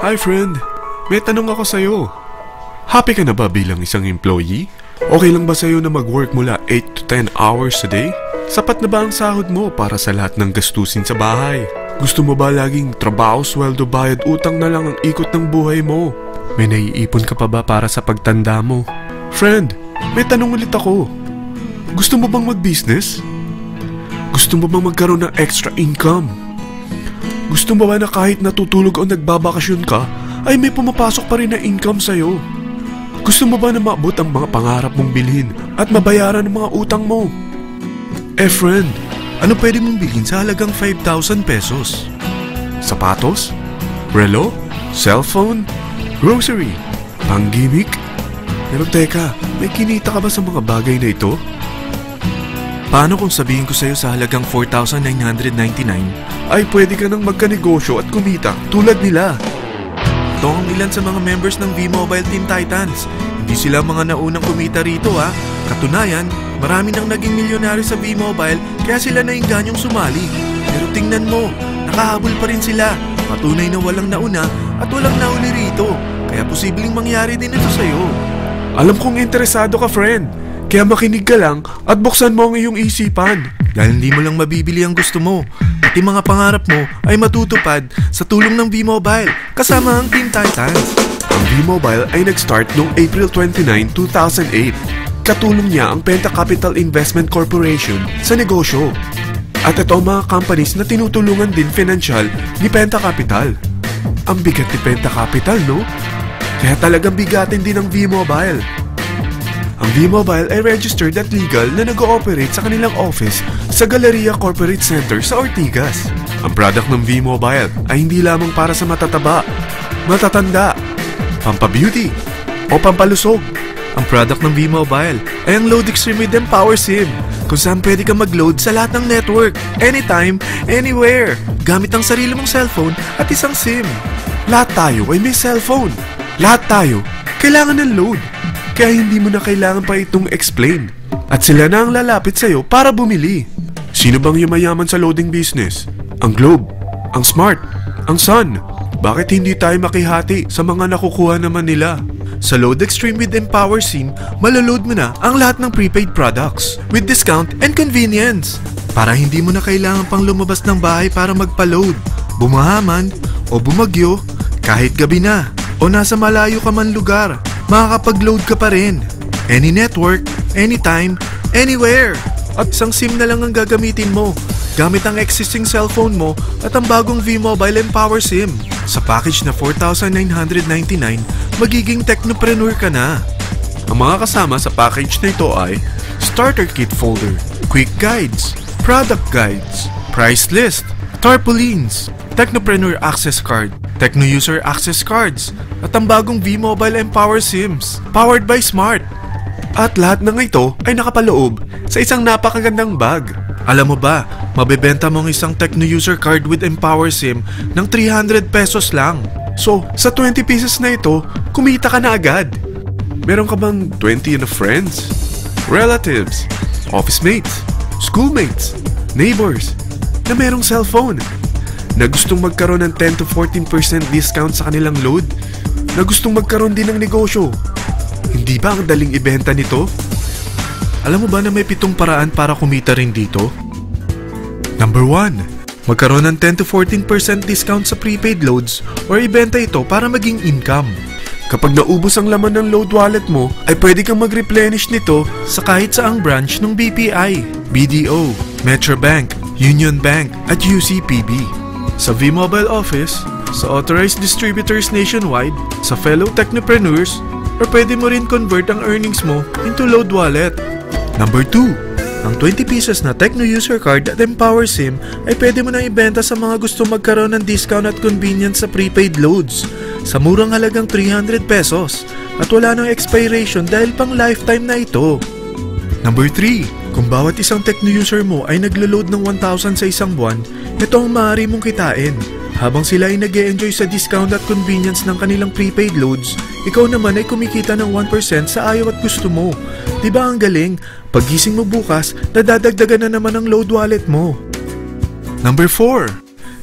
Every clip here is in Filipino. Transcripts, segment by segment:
Hi friend, may tanong ako sa'yo. Happy ka na ba bilang isang employee? Okay lang ba sa'yo na mag-work mula 8 to 10 hours a day? Sapat na ba ang sahod mo para sa lahat ng gastusin sa bahay? Gusto mo ba laging trabaho, sweldo, bayad, utang na lang ang ikot ng buhay mo? May naiipon ka pa ba para sa pagtanda mo? Friend, may tanong ulit ako. Gusto mo bang mag-business? Gusto mo bang magkaroon ng extra income? Gusto mo ba na kahit natutulog o nagbabakasyon ka, ay may pumapasok pa rin na income sa'yo? Gusto mo ba na maabot ang mga pangarap mong bilhin at mabayaran ang mga utang mo? Friend, ano pwede mong bilhin sa halagang 5,000 pesos? Sapatos? Relo? Cellphone? Grocery? Pang-gimmick? Pero teka, may kinita ka ba sa mga bagay na ito? Paano kung sabihin ko sa'yo sa halagang 4,999 ay pwede ka nang magkanegosyo at kumita tulad nila? Ito ang ilan sa mga members ng V-Mobile Teen Titans. Hindi sila mga naunang kumita rito ha. Katunayan, marami nang naging milyonaryo sa V-Mobile kaya sila naingganyong sumali. Pero tingnan mo, nakahabol pa rin sila. Patunay na walang nauna at walang nauli rito. Kaya posibleng mangyari din ito sa'yo. Alam kong interesado ka, friend. Kaya makinig ka lang at buksan mo ang iyong isipan. Dahil hindi mo lang mabibili ang gusto mo. Pati mga pangarap mo ay matutupad sa tulong ng V-Mobile kasama ang Teen Titans. Ang V-Mobile ay nag-start noong April 29, 2008. Katulong niya ang Penta Capital Investment Corporation sa negosyo. At ito ang mga companies na tinutulungan din financial ni Penta Capital. Ang bigat ni Penta Capital, no? Kaya talagang bigatin din ang V-Mobile. Ang V-Mobile ay registered at legal na nag-ooperate sa kanilang office sa Galleria Corporate Center sa Ortigas. Ang product ng V-Mobile ay hindi lamang para sa matataba, matatanda, pampabeauty, o pampalusog. Ang product ng V-Mobile ay ang Load Extreme with Empower SIM, kung saan pwede kang mag-load sa lahat ng network, anytime, anywhere, gamit ang sarili mong cellphone at isang SIM. Lahat tayo ay may cellphone. Lahat tayo kailangan ng load. Kaya hindi mo na kailangan pa itong explain. At sila na ang lalapit sa'yo para bumili. Sino bang yumayaman sa loading business? Ang Globe, ang Smart, ang Sun. Bakit hindi tayo makihati sa mga nakukuha naman nila? Sa Load Extreme with Empower SIM, malaload mo na ang lahat ng prepaid products with discount and convenience. Para hindi mo na kailangan pang lumabas ng bahay para magpa-load. Bumahaman o bumagyo, kahit gabi na o nasa malayo ka man lugar, makakapag-load ka pa rin. Any network, anytime, anywhere. At isang SIM na lang ang gagamitin mo gamit ang existing cellphone mo at ang bagong V-Mobile Empower SIM. Sa package na 4,999, magiging technopreneur ka na. Ang mga kasama sa package na ito ay Starter Kit Folder, Quick Guides, Product Guides, Price List, Tarpaulins, Technopreneur Access Card, Techno User Access Cards, at ang bagong V-Mobile Empower SIMs, powered by Smart. At lahat ng ito ay nakapaloob sa isang napakagandang bag. Alam mo ba, mabebenta mo ang isang Techno User Card with Empower SIM ng 300 pesos lang. So, sa 20 pieces na ito, kumita ka na agad. Meron ka bang 20 na friends, relatives, office mates, schoolmates, neighbors, na merong cellphone, na gustong magkaroon ng 10 to 14% discount sa kanilang load, na gustong magkaroon din ng negosyo? Hindi ba ang daling ibenta nito? Alam mo ba na may 7 paraan para kumita rin dito? Number 1. Magkaroon ng 10 to 14% discount sa prepaid loads or ibenta ito para maging income. Kapag naubos ang laman ng load wallet mo, ay pwede kang mag-replenish nito sa kahit saang branch ng BPI, BDO, Metrobank, Union Bank at UCPB. Sa V-Mobile Office, sa authorized distributors nationwide, sa fellow technopreneurs, or pwede mo rin convert ang earnings mo into load wallet. Number 2. Ang 20 pieces na Techno User Card at Empower SIM ay pwede mo nang ibenta sa mga gusto magkaroon ng discount at convenience sa prepaid loads sa murang halagang 300 pesos at wala nang expiration dahil pang lifetime na ito. Number 3. Kung bawat isang Techno user mo ay naglo-load ng 1,000 sa isang buwan, ito ang maaari mong kitain. Habang sila ay nag-e-enjoy sa discount at convenience ng kanilang prepaid loads, ikaw naman ay kumikita ng 1% sa ayaw at gusto mo. Diba ang galing? Paggising mo bukas, nadadagdagan na naman ang load wallet mo. Number 4.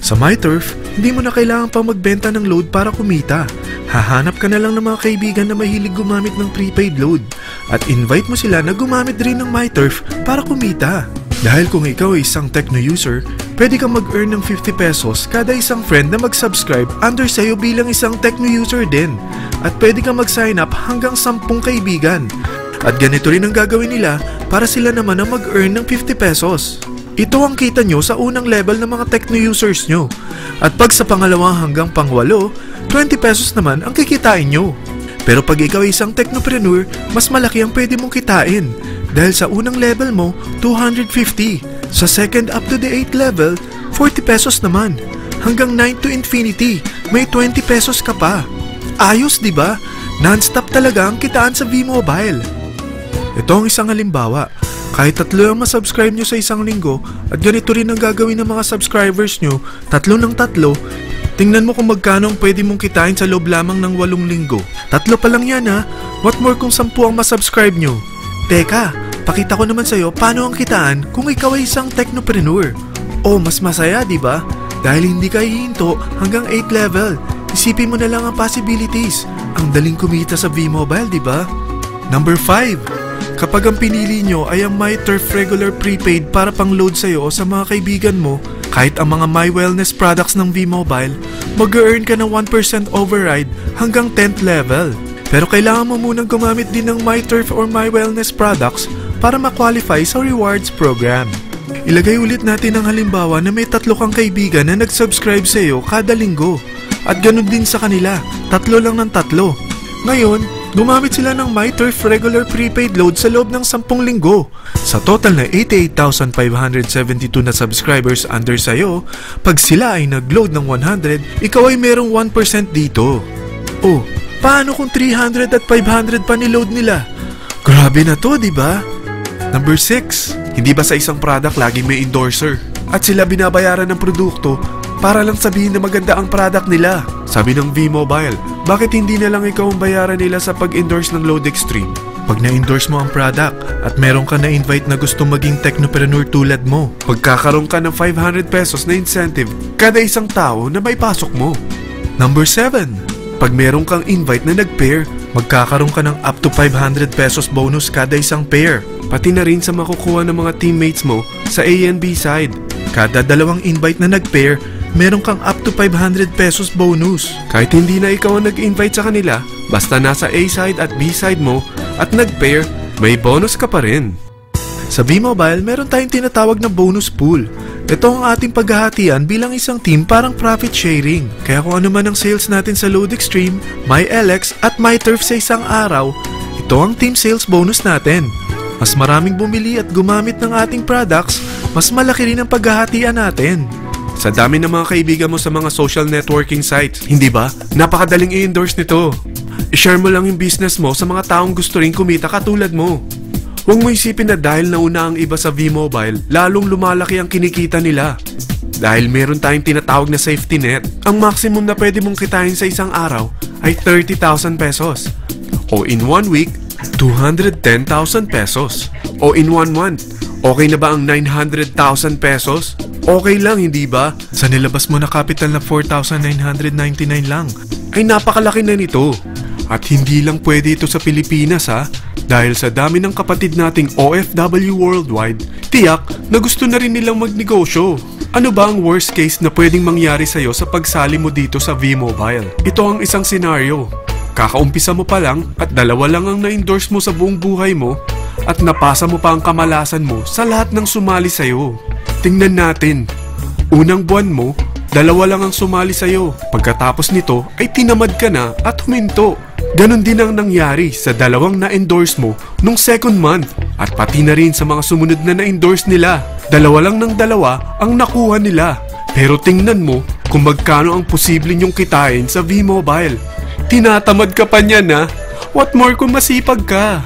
Sa MyTurf, hindi mo na kailangan pang magbenta ng load para kumita. Hahanap ka na lang ng mga kaibigan na mahilig gumamit ng prepaid load at invite mo sila na gumamit rin ng MyTurf para kumita. Dahil kung ikaw ay isang Tecno user, pwede kang mag-earn ng 50 pesos kada isang friend na mag-subscribe under sa'yo bilang isang Tecno user din. At pwede kang mag-sign up hanggang 10 kaibigan. At ganito rin ang gagawin nila para sila naman ang mag-earn ng 50 pesos. Ito ang kita nyo sa unang level ng mga Tecno users nyo. At pag sa pangalawa hanggang pang-8, 20 pesos naman ang kikitain nyo. Pero pag ikaw ay isang Technopreneur, mas malaki ang pwede mong kitain. Dahil sa unang level mo, 250. Sa second up to the 8th level, 40 pesos naman. Hanggang 9 to infinity, may 20 pesos ka pa. Ayos, di ba? Non-stop talaga ang kitaan sa V-Mobile. Ito ang isang halimbawa. Kahit 3 ang masubscribe nyo sa isang linggo at ganito rin ang gagawin ng mga subscribers nyo, 3 ng 3, tingnan mo kung magkano ang pwede mong kitain sa loob lamang ng 8 linggo. 3 pa lang yan ha. What more kung 10 ang masubscribe nyo? Teka, pakita ko naman sa'yo paano ang kitaan kung ikaw ay isang Technopreneur. Oh, mas masaya, di ba? Dahil hindi ka hihinto hanggang 8th level. Isipin mo na lang ang possibilities. Ang daling kumita sa V-Mobile, di ba? Number 5. Kapag ang pinili nyo ay ang MyTurf regular prepaid para pang-load sa'yo o sa mga kaibigan mo, kahit ang mga My Wellness products ng V-Mobile, mag-earn ka ng 1% override hanggang 10th level. Pero kailangan mo munang gumamit din ng MyTurf or My Wellness products para ma-qualify sa rewards program. Ilagay ulit natin ang halimbawa na may 3 kang kaibigan na nag-subscribe sa iyo kada linggo. At ganun din sa kanila, 3 lang ng 3. Ngayon, gumamit sila ng MyTurf regular prepaid load sa loob ng 10 linggo. Sa total na 88,572 na subscribers under sa'yo, pag sila ay nag-load ng 100, ikaw ay merong 1% dito. Oh, paano kung 300 at 500 pa niload nila? Grabe na to, di ba? Number 6. Hindi ba sa isang product laging may endorser? At sila binabayaran ng produkto para lang sabihin na maganda ang product nila. Sabi ng V-Mobile, bakit hindi na lang ikaw ang bayaran nila sa pag-endorse ng Load Extreme? Pag na-endorse mo ang product at meron ka na-invite na gusto maging Technopreneur tulad mo, pagkakaroon ka ng 500 pesos na incentive kada isang tao na may pasok mo. Number 7. Pag meron kang invite na nag-pair, magkakaroon ka ng up to 500 pesos bonus kada isang pair. Pati na rin sa makukuha ng mga teammates mo sa A and B side. Kada 2 invite na nag-pair, meron kang up to 500 pesos bonus. Kahit hindi na ikaw ang nag-invite sa kanila, basta nasa A side at B side mo at nag-pair, may bonus ka pa rin. Sa V-Mobile, meron tayong tinatawag na bonus pool. Ito ang ating paghahatian bilang isang team parang profit sharing. Kaya kung ano man ang sales natin sa Load Extreme, MyLX at MyTurf sa isang araw, ito ang team sales bonus natin. Mas maraming bumili at gumamit ng ating products, mas malaki rin ang paghahatian natin. Sa dami ng mga kaibigan mo sa mga social networking sites, hindi ba? Napakadaling i-endorse nito. I-share mo lang yung business mo sa mga taong gusto rin kumita katulad mo. Huwag mo isipin na dahil nauna ang iba sa V-Mobile, lalong lumalaki ang kinikita nila. Dahil meron tayong tinatawag na safety net, ang maximum na pwede mong kitain sa isang araw ay 30,000 pesos. O in 1 week, 210,000 pesos. O in 1 month, okay na ba ang 900,000 pesos? Okay lang, hindi ba? Sa nilabas mo na capital na 4,999 lang, ay napakalaki na nito. At hindi lang pwede ito sa Pilipinas ha, dahil sa dami ng kapatid nating OFW worldwide, tiyak na gusto na rin nilang magnegosyo. Ano ba ang worst case na pwedeng mangyari sa'yo sa pagsali mo dito sa V-Mobile? Ito ang isang senaryo. Kakaumpisa mo pa lang at 2 lang ang na-endorse mo sa buong buhay mo at napasa mo pa ang kamalasan mo sa lahat ng sumali sa'yo. Tingnan natin. Unang buwan mo, 2 lang ang sumali sa'yo. Pagkatapos nito ay tinamad ka na at huminto. Ganon din ang nangyari sa 2 na-endorse mo nung second month at pati na rin sa mga sumunod na na-endorse nila. 2 lang ng 2 ang nakuha nila. Pero tingnan mo kung magkano ang posible nyong kitain sa V-Mobile. Tinatamad ka pa niyan ha? What more kung masipag ka?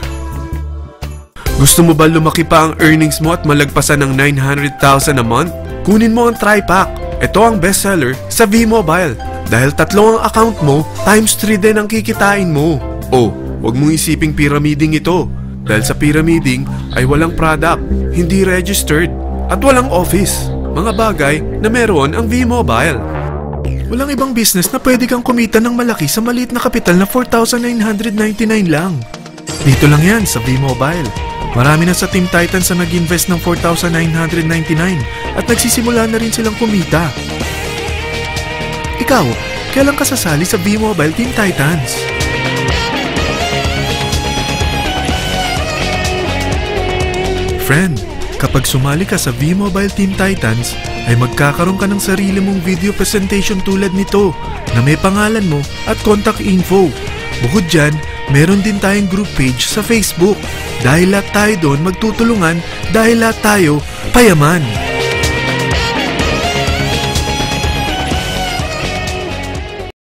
Gusto mo ba lumaki pa ang earnings mo at malagpasan ng 900,000 a month? Kunin mo ang TriPack. Ito ang bestseller sa V-Mobile. Dahil 3 ang account mo, times 3 din ang kikitain mo. Oh, wag mong isiping pyramiding ito. Dahil sa pyramiding ay walang product, hindi registered, at walang office. mga bagay na meron ang V-Mobile. Walang ibang business na pwede kang kumita ng malaki sa maliit na kapital na 4,999 lang. Dito lang yan sa V-Mobile. Marami na sa Team Titans na nag-invest ng 4,999 at nagsisimula na rin silang kumita. Ikaw, kailan ka sasali sa V-Mobile Team Titans? Friend, kapag sumali ka sa V-Mobile Team Titans, ay magkakaroon ka ng sarili mong video presentation tulad nito na may pangalan mo at contact info. Bukod dyan, meron din tayong group page sa Facebook. Dahil lahat tayo doon magtutulungan dahil lahat tayo payaman.